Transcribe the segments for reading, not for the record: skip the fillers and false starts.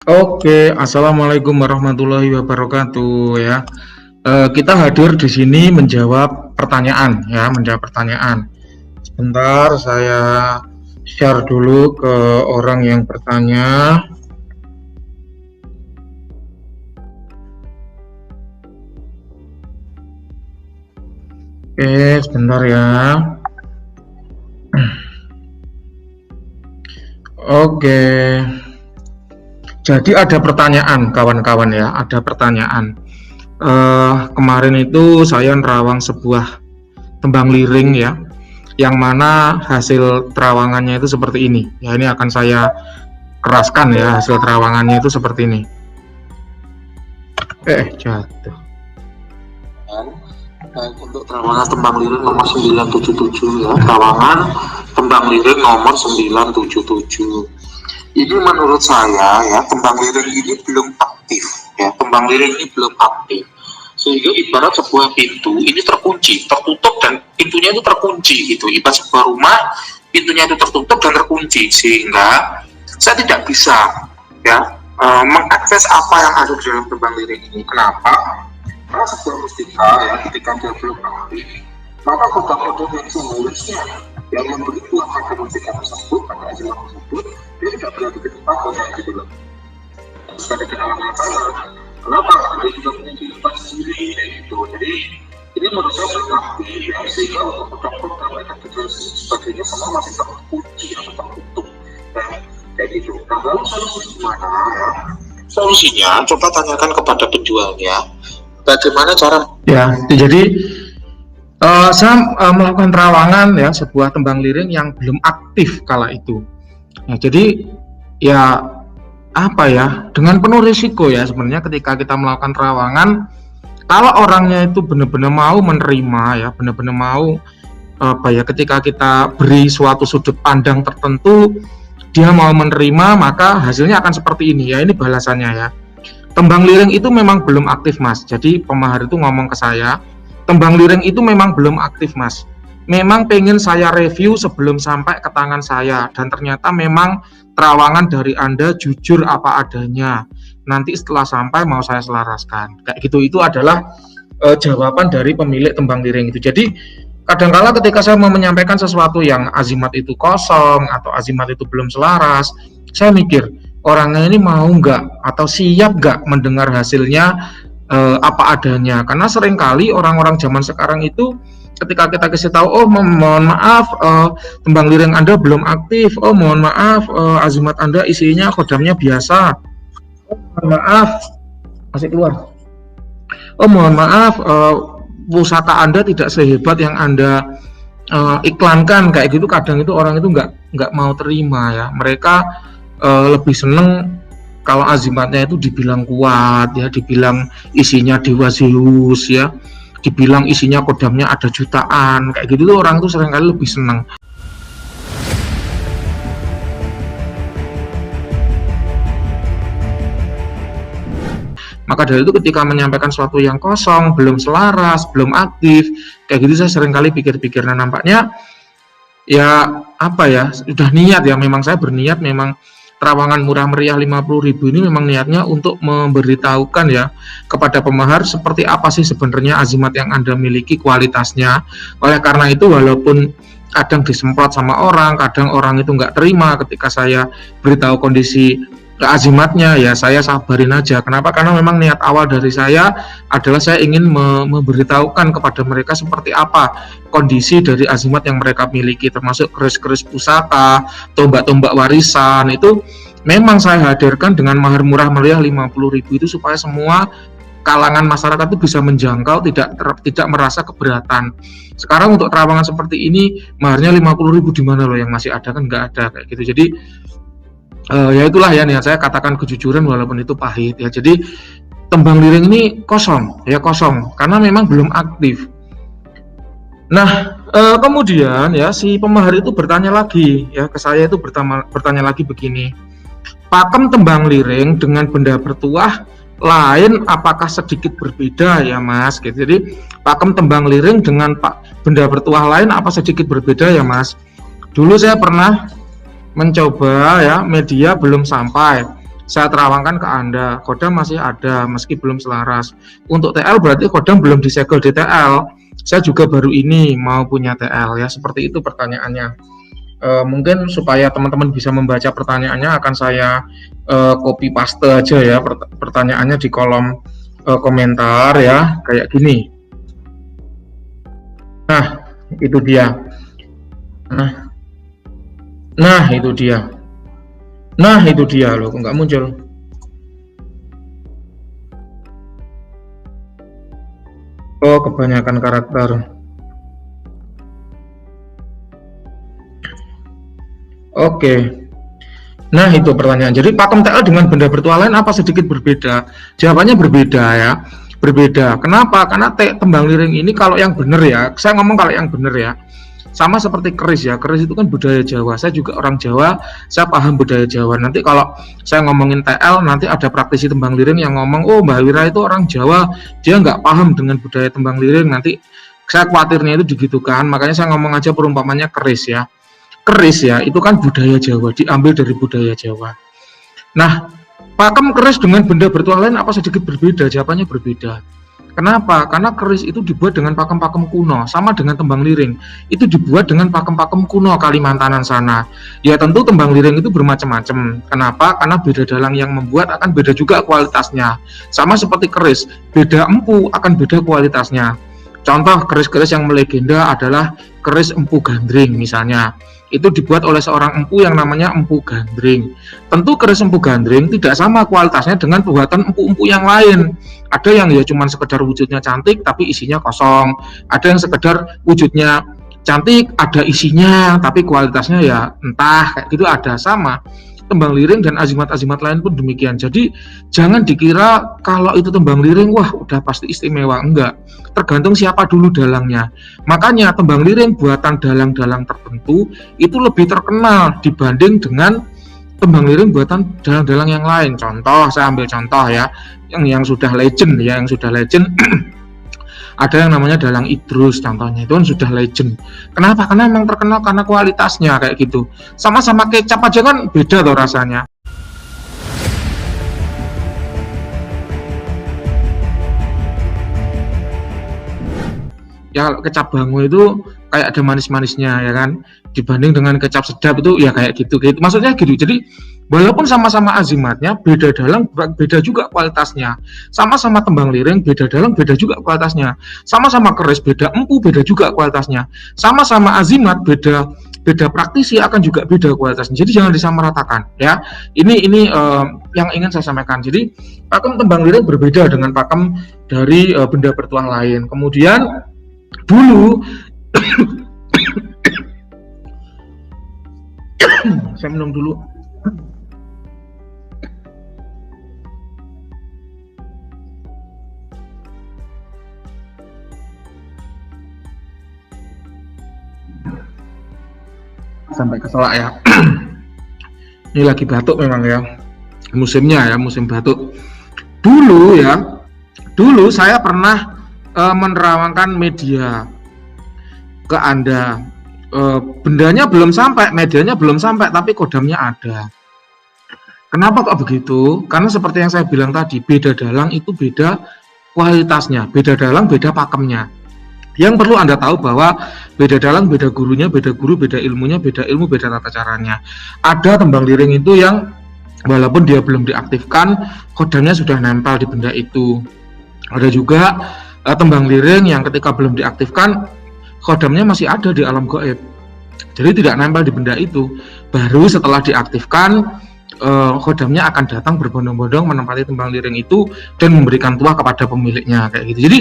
Oke, assalamualaikum warahmatullahi wabarakatuh ya. Kita hadir di sini menjawab pertanyaan ya, menjawab pertanyaan. Sebentar, saya share dulu ke orang yang bertanya. Oke, sebentar ya. Oke, jadi ada pertanyaan kawan-kawan ya, ada pertanyaan. Kemarin itu saya nerawang sebuah tembang liring ya, yang mana hasil terawangannya itu seperti ini. Ya, ini akan saya keraskan ya, hasil terawangannya itu seperti ini. Jatuh. Untuk terawangan tembang liring nomor 977 ya, terawangan tembang liring nomor 977. Ini menurut saya ya, tembang liring ini belum aktif ya, tembang liring ini belum aktif. Sehingga ibarat sebuah pintu ini terkunci, tertutup dan pintunya itu terkunci gitu. Ibarat sebuah rumah, pintunya itu tertutup dan terkunci, sehingga saya tidak bisa ya mengakses apa yang ada di dalam tembang liring ini. Kenapa? Karena sebuah mustika ya, ketika dia belum aktif, maka kode-kode yang seharusnya yang memberi buah pada mustika tersebut, pada ajian tersebut, dia tidak berada di tempat yang gitu loh. Sebagai pengalaman saya, kenapa dia juga punya kehidupan sendiri kayak gitu. Jadi ini menurut saya berarti ya, sehingga untuk kode-kode dan sebagainya semua masih terkunci atau tertutup ya, kayak gitu. Nah, lalu solusi gimana ya? Solusinya coba tanyakan kepada penjualnya bagaimana cara ya. Jadi saya melakukan terawangan ya, sebuah tembang liring yang belum aktif kala itu. Nah, jadi ya apa ya, dengan penuh risiko ya sebenarnya ketika kita melakukan terawangan, kalau orangnya itu benar-benar mau menerima ya, benar-benar mau apa ya, ketika kita beri suatu sudut pandang tertentu, dia mau menerima, maka hasilnya akan seperti ini ya. Ini balasannya ya. Tembang liring itu memang belum aktif mas. Jadi pemahar itu ngomong ke saya, tembang liring itu memang belum aktif mas. Memang pengen saya review sebelum sampai ke tangan saya, dan ternyata memang terawangan dari Anda jujur apa adanya. Nanti setelah sampai mau saya selaraskan. Kayak gitu, itu adalah jawaban dari pemilik tembang liring itu. Jadi kadangkala ketika saya mau menyampaikan sesuatu yang azimat itu kosong atau azimat itu belum selaras, saya mikir orangnya ini mau nggak atau siap nggak mendengar hasilnya apa adanya. Karena seringkali orang-orang zaman sekarang itu ketika kita kasih tahu, oh mohon maaf tembang liring Anda belum aktif, oh mohon maaf azimat Anda isinya kodamnya biasa, oh mohon maaf masih keluar, oh mohon maaf pusaka Anda tidak sehebat yang Anda iklankan, kayak gitu. Kadang itu orang itu nggak mau terima ya. Mereka lebih seneng kalau azimatnya itu dibilang kuat ya, dibilang isinya dewa Zeus ya, dibilang isinya kodamnya ada jutaan, kayak gitu tuh orang tuh seringkali lebih seneng. Maka dari itu ketika menyampaikan sesuatu yang kosong, belum selaras, belum aktif, kayak gitu saya seringkali pikir-pikir. Nah nampaknya ya apa ya, sudah niat ya, memang saya berniat, memang terawangan murah meriah 50.000 ini memang niatnya untuk memberitahukan ya kepada pemahar seperti apa sih sebenarnya azimat yang Anda miliki, kualitasnya. Oleh karena itu walaupun kadang disemprot sama orang, kadang orang itu nggak terima ketika saya beritahu kondisi azimatnya, ya saya sabarin aja. Kenapa? Karena memang niat awal dari saya adalah saya ingin memberitahukan kepada mereka seperti apa kondisi dari azimat yang mereka miliki, termasuk keris-keris pusaka, tombak-tombak warisan. Itu memang saya hadirkan dengan mahar murah meriah 50.000 itu supaya semua kalangan masyarakat itu bisa menjangkau, tidak merasa keberatan. Sekarang untuk terawangan seperti ini maharnya 50.000 di mana loh yang masih ada, kan nggak ada kayak gitu. Jadi ya itulah ya, nih saya katakan kejujuran walaupun itu pahit ya. Jadi tembang liring ini kosong ya, kosong karena memang belum aktif. Nah kemudian ya si pemahar itu bertanya lagi ya ke saya, itu bertanya lagi begini, pakem tembang liring dengan benda bertuah lain apakah sedikit berbeda ya mas gitu. Jadi pakem tembang liring dengan benda bertuah lain apa sedikit berbeda ya mas. Dulu saya pernah mencoba ya, media belum sampai, saya terawangkan ke Anda, kodam masih ada meski belum selaras. Untuk TL berarti kodam belum disegel di TL. Saya juga baru ini mau punya TL ya, seperti itu pertanyaannya. Mungkin supaya teman-teman bisa membaca pertanyaannya akan saya copy paste aja ya pertanyaannya di kolom komentar ya, kayak gini. Nah, itu dia. Nah, itu dia. Nah, itu dia loh, kok nggak muncul? Oh, kebanyakan karakter. Oke. Nah, itu pertanyaan. Jadi pakem TL dengan benda virtual lain apa sedikit berbeda? Jawabannya berbeda ya. Berbeda. Kenapa? Karena tembang liring ini kalau yang benar ya, saya ngomong kalau yang benar ya. Sama seperti keris ya. Keris itu kan budaya Jawa. Saya juga orang Jawa, saya paham budaya Jawa. Nanti kalau saya ngomongin TL, nanti ada praktisi tembang liring yang ngomong, "Oh, Mbak Wira itu orang Jawa, dia nggak paham dengan budaya tembang liring." Nanti saya khawatirnya itu digitukan. Makanya saya ngomong aja perumpamannya keris ya. Keris ya, itu kan budaya Jawa, diambil dari budaya Jawa. Nah, pakem keris dengan benda virtual lain apa sedikit berbeda? Jawabannya berbeda. Kenapa? Karena keris itu dibuat dengan pakem-pakem kuno, sama dengan tembang liring. Itu dibuat dengan pakem-pakem kuno Kalimantanan sana. Ya tentu tembang liring itu bermacam-macam. Kenapa? Karena beda dalang yang membuat akan beda juga kualitasnya. Sama seperti keris, beda empu akan beda kualitasnya. Contoh keris-keris yang melegenda adalah keris Empu Gandring misalnya. Itu dibuat oleh seorang empu yang namanya Empu Gandring. Tentu keris Empu Gandring tidak sama kualitasnya dengan buatan empu-empu yang lain. Ada yang ya cuma sekedar wujudnya cantik tapi isinya kosong. Ada yang sekedar wujudnya cantik, ada isinya tapi kualitasnya ya entah, kayak gitu ada. Sama tembang liring dan azimat-azimat lain pun demikian. Jadi jangan dikira kalau itu tembang liring wah udah pasti istimewa, enggak. Tergantung siapa dulu dalangnya. Makanya tembang liring buatan dalang-dalang tertentu itu lebih terkenal dibanding dengan tembang liring buatan dalang-dalang yang lain. Contoh, saya ambil contoh ya, yang sudah legend ya, yang sudah legend. Ada yang namanya dalang Idrus contohnya, itu kan sudah legend. Kenapa? Karena memang terkenal karena kualitasnya kayak gitu. Sama-sama kecap aja kan beda tuh rasanya. Ya kecap bangu itu kayak ada manis-manisnya ya kan, dibanding dengan kecap sedap itu ya kayak gitu. Maksudnya gitu. Jadi walaupun sama-sama azimatnya, beda dalang, beda juga kualitasnya. Sama-sama tembang liring, beda dalang, beda juga kualitasnya. Sama-sama keris, beda empu, beda juga kualitasnya. Sama-sama azimat, beda praktisi akan juga beda kualitasnya. Jadi jangan disamaratakan ya. Ini yang ingin saya sampaikan. Jadi pakem tembang liring berbeda dengan pakem dari benda virtual lain. Kemudian dulu saya minum dulu. Sampai keselak ya. Ini lagi batuk memang ya, musimnya ya, musim batuk. Dulu saya pernah menerawangkan media ke Anda. Bendanya belum sampai, medianya belum sampai, tapi kodamnya ada. Kenapa kok begitu? Karena seperti yang saya bilang tadi, beda dalang itu beda kualitasnya, beda dalang beda pakemnya. Yang perlu Anda tahu bahwa beda dalang, beda gurunya, beda guru, beda ilmunya, beda ilmu, beda tata caranya. Ada tembang liring itu yang walaupun dia belum diaktifkan, kodamnya sudah nempel di benda itu. Ada juga tembang liring yang ketika belum diaktifkan, kodamnya masih ada di alam gaib. Jadi tidak nempel di benda itu. Baru setelah diaktifkan, kodamnya akan datang berbondong-bondong menempati tembang liring itu dan memberikan tuah kepada pemiliknya kayak gitu. Jadi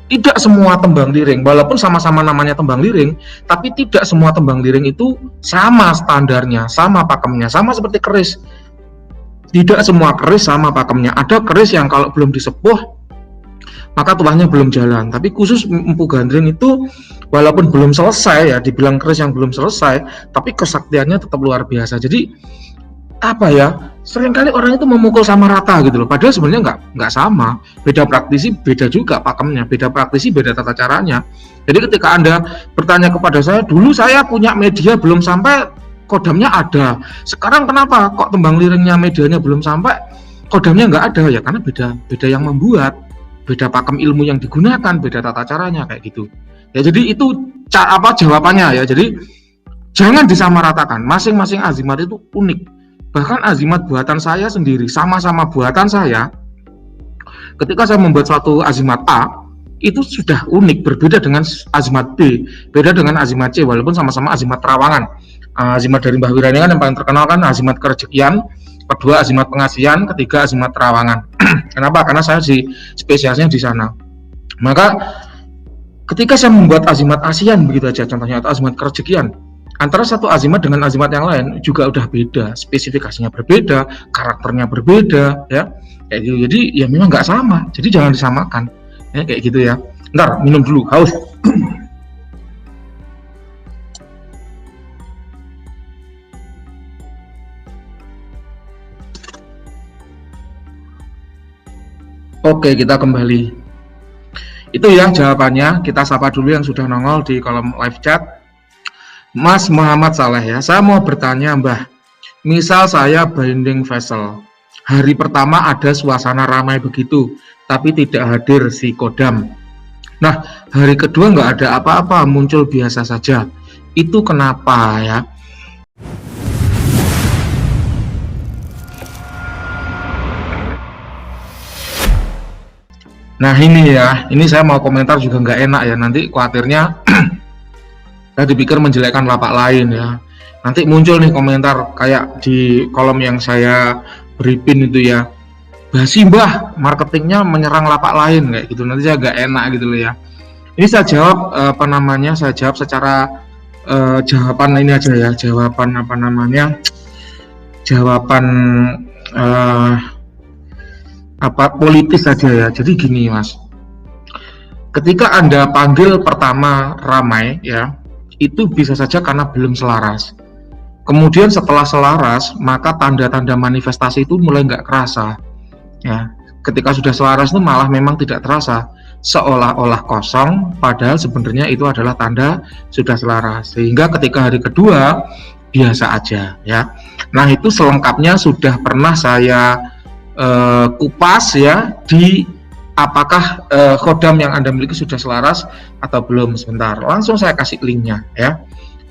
tidak semua tembang liring, walaupun sama-sama namanya tembang liring, tapi tidak semua tembang liring itu sama standarnya, sama pakemnya, sama seperti keris. Tidak semua keris sama pakemnya. Ada keris yang kalau belum disepuh, maka tuahnya belum jalan. Tapi khusus Empu Gandring itu, walaupun belum selesai ya, dibilang keris yang belum selesai, tapi kesaktiannya tetap luar biasa. Jadi apa ya, seringkali orang itu memukul sama rata gitu loh, padahal sebenarnya nggak sama. Beda praktisi, beda juga pakemnya, beda praktisi, beda tata caranya. Jadi ketika Anda bertanya kepada saya, dulu saya punya media belum sampai, kodamnya ada. Sekarang kenapa kok tembang liringnya medianya belum sampai, kodamnya nggak ada? Ya karena beda yang membuat, beda pakem ilmu yang digunakan, beda tata caranya kayak gitu. Ya jadi itu jawabannya ya. Jadi jangan disamaratakan, masing-masing azimat itu unik. Bahkan azimat buatan saya sendiri, sama-sama buatan saya, ketika saya membuat suatu azimat A, itu sudah unik, berbeda dengan azimat B, beda dengan azimat C, walaupun sama-sama azimat terawangan. Azimat dari Mbah Wirani kan yang paling terkenal kan azimat kerejekian, kedua azimat pengasihan, ketiga azimat terawangan. Kenapa? Karena saya spesialisnya di sana. Maka ketika saya membuat azimat asian begitu aja contohnya, atau azimat kerejekian, antara satu azimat dengan azimat yang lain juga udah beda, spesifikasinya berbeda, karakternya berbeda, ya kayak gitu. Jadi ya memang nggak sama, jadi jangan disamakan, ya kayak gitu ya. Ntar minum dulu, haus. Oke, kita kembali. Itu ya jawabannya. Kita sapa dulu yang sudah nongol di kolom live chat. Mas Muhammad Saleh ya, saya mau bertanya Mbah, misal saya binding vessel, hari pertama ada suasana ramai begitu, tapi tidak hadir si kodam. Nah, hari kedua nggak ada apa-apa, muncul biasa saja. Itu kenapa ya? Nah ini ya, ini saya mau komentar juga nggak enak ya, nanti khawatirnya saya dipikir menjelekkan lapak lain ya. Nanti muncul nih komentar kayak di kolom yang saya beri pin itu ya, basi Mbah, marketingnya menyerang lapak lain kayak gitu, nanti saya nggak enak gitu loh ya. Ini saya jawab saya jawab secara jawaban ini aja ya, jawaban politis saja ya. Jadi gini Mas, ketika Anda panggil pertama ramai ya, itu bisa saja karena belum selaras. Kemudian setelah selaras, maka tanda-tanda manifestasi itu mulai nggak kerasa ya. Ketika sudah selaras itu malah memang tidak terasa, seolah-olah kosong, padahal sebenarnya itu adalah tanda sudah selaras. Sehingga ketika hari kedua biasa aja ya. Nah itu selengkapnya sudah pernah saya kupas ya, di apakah kodam yang Anda miliki sudah selaras atau belum. Sebentar, langsung saya kasih linknya ya,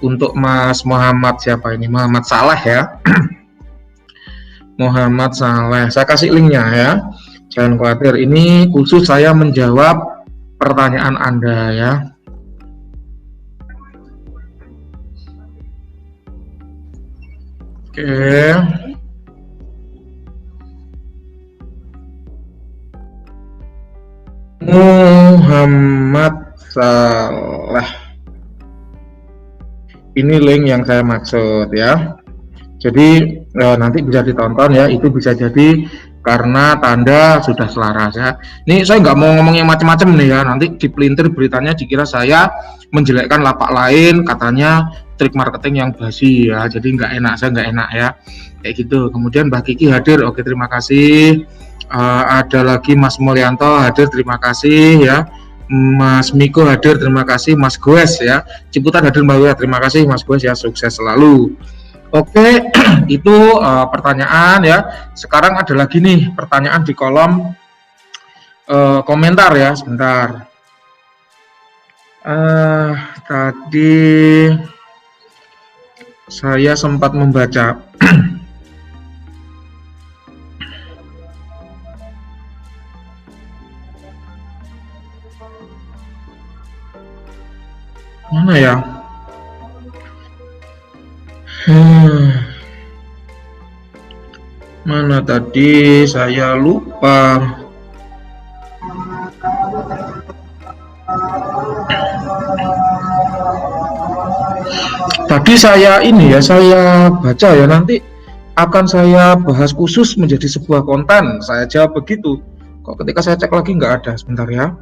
untuk Mas Muhammad, siapa ini, Muhammad Saleh ya. Muhammad Saleh, saya kasih linknya ya, jangan khawatir, ini khusus saya menjawab pertanyaan Anda ya. Oke. Muhammad Saleh, ini link yang saya maksud ya. Jadi nanti bisa ditonton ya, itu bisa jadi karena tanda sudah selaras ya. Ini saya nggak mau ngomong yang macam-macam nih ya, nanti dipelintir beritanya dikira saya menjelekkan lapak lain, katanya trik marketing yang basi ya. Jadi nggak enak, saya nggak enak ya kayak gitu. Kemudian Mbak Kiki hadir, oke terima kasih. Ada lagi Mas Mulyanto hadir, terima kasih ya. Mas Miko hadir, terima kasih. Mas Goes ya, Ciputat hadir Mbak Wia, terima kasih Mas Goes ya, sukses selalu. Oke, itu pertanyaan ya. Sekarang ada lagi nih pertanyaan di kolom komentar ya, sebentar. Tadi saya sempat membaca. Mana ya? Mana tadi, saya lupa. Tadi saya ini ya, saya baca ya, nanti akan saya bahas khusus menjadi sebuah konten. Saya jawab begitu. Kok ketika saya cek lagi nggak ada, sebentar ya.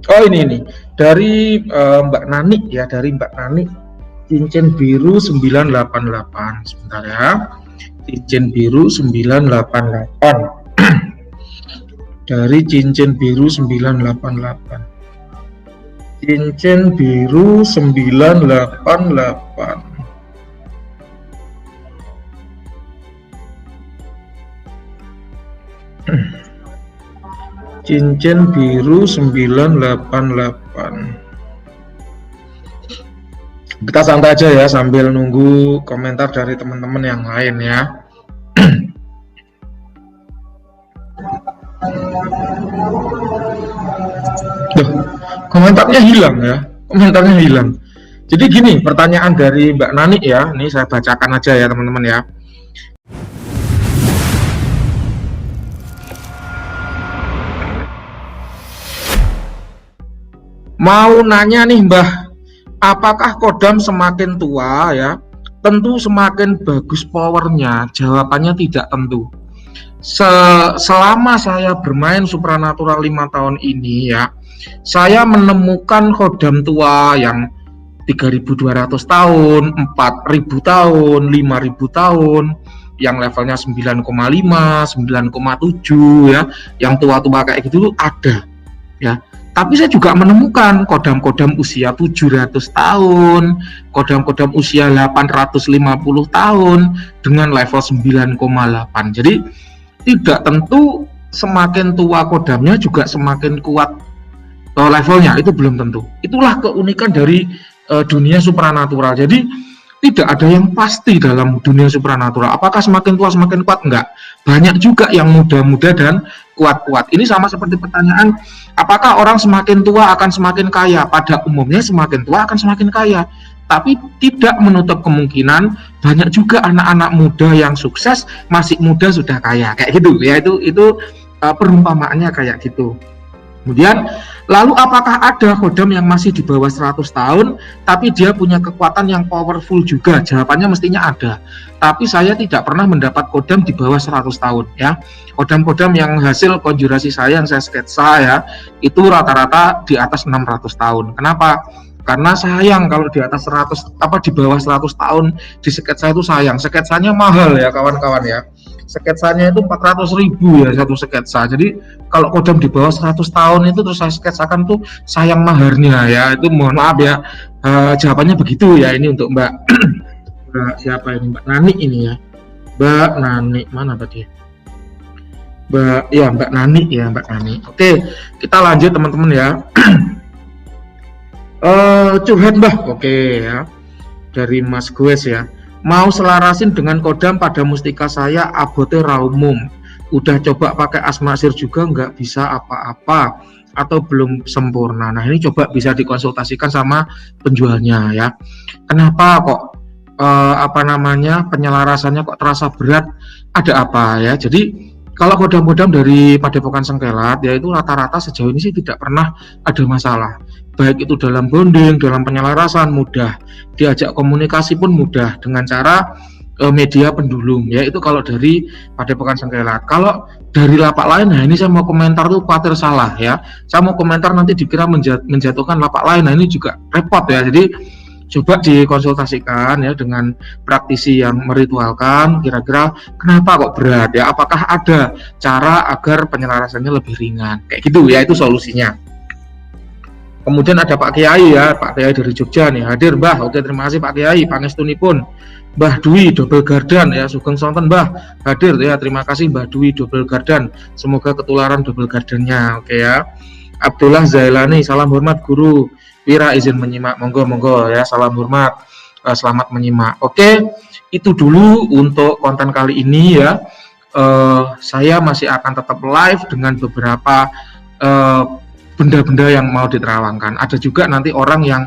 Oh ini dari Mbak Nani ya, dari Mbak Nani, cincin biru 988, sebentar ya, cincin biru 988 dari cincin biru 988, cincin biru 988. Cincin biru 988. Kita santai aja ya sambil nunggu komentar dari teman-teman yang lain ya. Duh, komentarnya hilang ya. Komentarnya hilang. Jadi gini, pertanyaan dari Mbak Nani ya. Ini saya bacakan aja ya teman-teman ya. Mau nanya nih Mbah, apakah kodam semakin tua ya, tentu semakin bagus powernya? Jawabannya tidak tentu. Selama saya bermain Supranatural 5 tahun ini ya, saya menemukan kodam tua yang 3.200 tahun, 4.000 tahun, 5.000 tahun, yang levelnya 9,5, 9,7 ya, yang tua-tua kayak gitu ada ya. Tapi saya juga menemukan kodam-kodam usia 700 tahun, kodam-kodam usia 850 tahun dengan level 9,8. Jadi tidak tentu semakin tua kodamnya juga semakin kuat levelnya, itu belum tentu. Itulah keunikan dari dunia supranatural. Jadi tidak ada yang pasti dalam dunia supranatural. Apakah semakin tua semakin kuat? Enggak. Banyak juga yang muda-muda dan kuat-kuat. Ini sama seperti pertanyaan, apakah orang semakin tua akan semakin kaya? Pada umumnya semakin tua akan semakin kaya. Tapi tidak menutup kemungkinan banyak juga anak-anak muda yang sukses masih muda sudah kaya. Kayak gitu ya, itu perumpamaannya kayak gitu. Kemudian, lalu apakah ada kodam yang masih di bawah 100 tahun, tapi dia punya kekuatan yang powerful juga? Jawabannya mestinya ada. Tapi saya tidak pernah mendapat kodam di bawah 100 tahun ya. Kodam-kodam yang hasil konjurasi saya, yang saya sketsa ya, itu rata-rata di atas 600 tahun. Kenapa? Karena sayang kalau di atas 100, di bawah 100 tahun di sketsa itu sayang. Sketsanya mahal ya kawan-kawan ya. Sketsanya itu 400.000 ya satu sketsa. Jadi kalau kodam di bawah 100 tahun itu terus saya sketsakan tuh sayang maharnya ya. Itu mohon maaf ya. Jawabannya begitu ya. Ini untuk Mbak siapa ini? Mbak Nani ini ya. Mbak Nani mana tadi? Mbak Nani ya, Mbak Nani. Oke, kita lanjut teman-teman ya. Curhat Mbah. Oke ya. Dari Mas Gues ya. Mau selarasin dengan kodam pada mustika saya abote raumum. Udah coba pakai asmasir juga nggak bisa apa-apa atau belum sempurna. Nah ini coba bisa dikonsultasikan sama penjualnya ya. Kenapa kok penyelarasannya kok terasa berat? Ada apa ya? Jadi kalau kodam-kodam dari Padepokan Sengkelat ya itu rata-rata sejauh ini sih tidak pernah ada masalah. Baik itu dalam bonding, dalam penyelarasan mudah, diajak komunikasi pun mudah dengan cara media pendulum ya. Itu kalau dari Padepokan Sengkelat. Kalau dari lapak lain, nah ini saya mau komentar tuh khawatir salah ya. Saya mau komentar nanti dikira menjatuhkan lapak lain. Nah ini juga repot ya. Jadi coba dikonsultasikan ya dengan praktisi yang meritualkan, kira-kira kenapa kok berat ya, apakah ada cara agar penyelarasannya lebih ringan kayak gitu ya. Itu solusinya. Kemudian ada Pak Kiai ya, Pak Kiai dari Jogja nih hadir Mbah. Oke, terima kasih Pak Kiai, pangestunipun. Mbah Dwi double gardan ya, sugeng sonten Mbah hadir ya, terima kasih Mbah Dwi double gardan, semoga ketularan double gardannya. Oke ya. Abdullah Zailani, salam hormat guru. Wira izin menyimak, monggo ya, salam hormat, selamat menyimak. Oke, itu dulu untuk konten kali ini ya. Saya masih akan tetap live dengan beberapa benda-benda yang mau diterawangkan. Ada juga nanti orang yang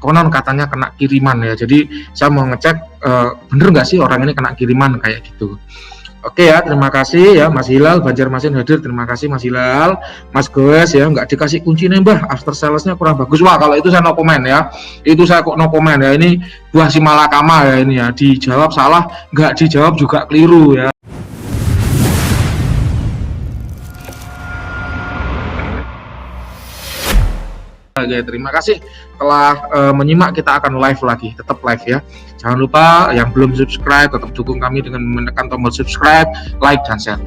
konon katanya kena kiriman ya. Jadi saya mau ngecek bener nggak sih orang ini kena kiriman kayak gitu. Oke ya, terima kasih ya Mas Hilal Banjarmasin hadir, terima kasih Mas Hilal. Mas Goes ya, nggak dikasih kunci nih Mbah, after salesnya kurang bagus. Wah kalau itu saya no comment ya, itu saya kok no comment ya. Ini buah si malakama ya ini ya, dijawab salah, nggak dijawab juga keliru ya. Oke, terima kasih telah menyimak. Kita akan live lagi, tetap live ya. Jangan lupa yang belum subscribe tetap dukung kami dengan menekan tombol subscribe, like dan share.